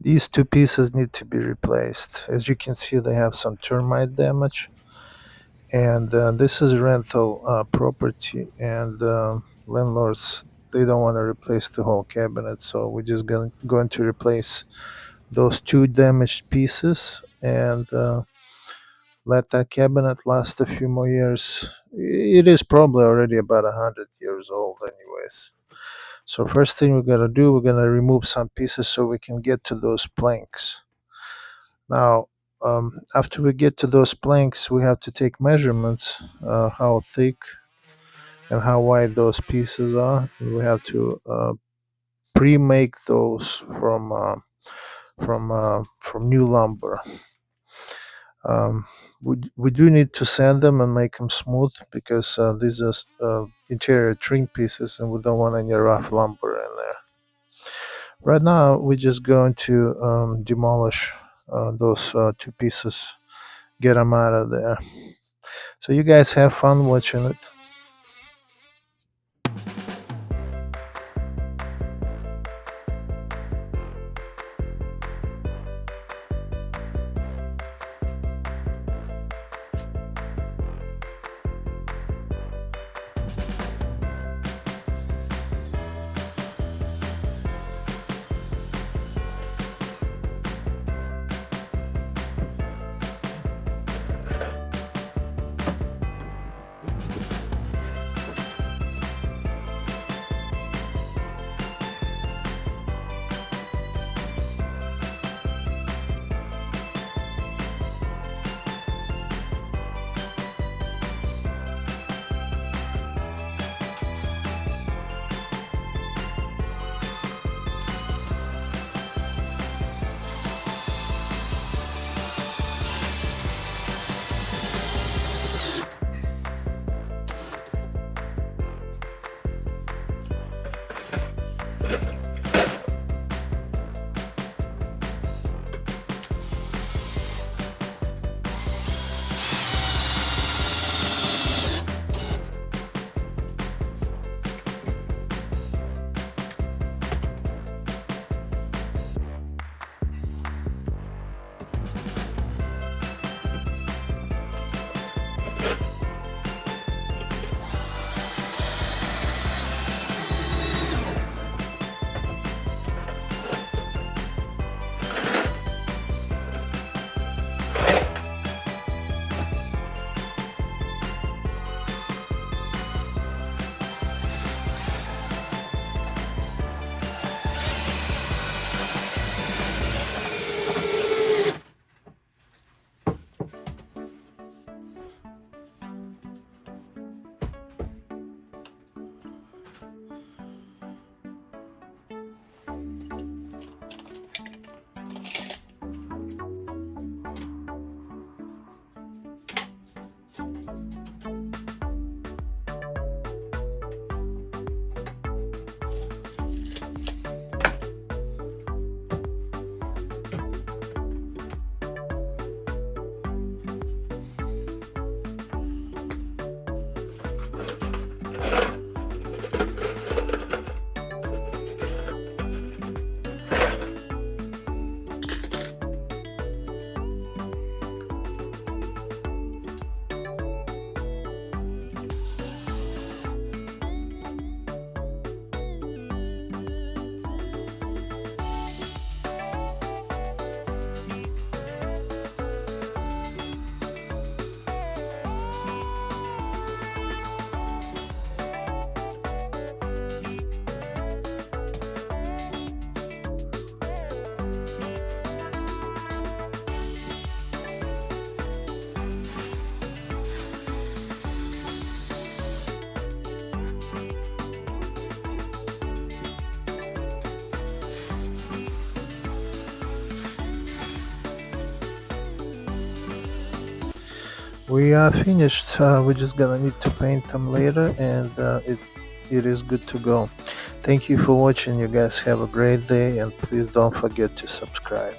These two pieces need to be replaced. As you can see, they have some termite damage, and this is rental property, and landlords, they don't want to replace the whole cabinet, so we're just going to replace those two damaged pieces and let that cabinet last a few more years. It is probably already about 100 years old anyways. So first thing we're gonna do, we're gonna remove some pieces so we can get to those planks. Now, after we get to those planks, we have to take measurements, how thick and how wide those pieces are. And we have to pre-make those from new lumber. We do need to sand them and make them smooth because these are interior trim pieces and we don't want any rough lumber in there. Right now, we're just going to demolish those two pieces, get them out of there. So you guys have fun watching it. We are finished. We're just gonna need to paint them later, and it is good to go. Thank you for watching. You guys have a great day, and please don't forget to subscribe.